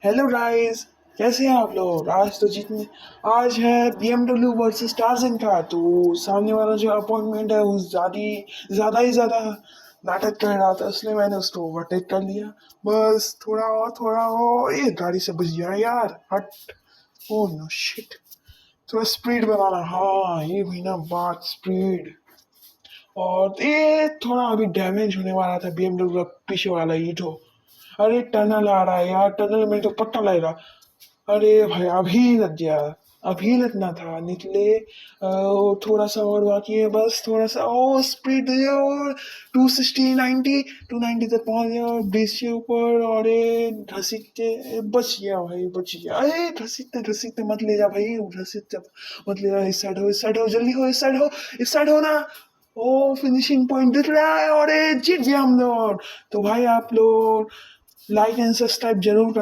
Hello guys. कैसे हैं आप लोग? आज है BMW वर्सेस टार्जन का। तो सामने वाला जो अपॉइंटमेंट है वो ज़्यादा ही ज़्यादा नाटक कर रहा था, इसलिए मैंने उसको ओवरटेक कर लिया। बस थोड़ा और ये गाड़ी से बच गया यार। हट। Oh no shit. थोड़ा स्पीड बनाना, हाँ ये भी ना बात, स्पीड। और ये थोड़ा अभी डैमेज होने वाला था BMW का पीछे वाला ईंटो। अरे टनल आ रहा है यार, टनल में तो पट्टा लगेगा। अरे भाई अभी लग गया, अभी लगना था निकले। थोड़ा सा और बाकी है, बस थोड़ा सा और स्पीड और 260 90 तक पहुंच गया, और ब्रिज के ऊपर। और ये घसीटते बच गया भाई, बच गया। अरे घसीटते घसीटते मत ले जा भाई, घसीटते मत ले जा। इस साइड हो जल्दी हो, इस साइड हो ना। ओ फिनिशिंग पॉइंट दिख रहा है और ये जीत गया हम लोग। तो भाई आप लोग लाइक एंड सब्सक्राइब जरूर करना।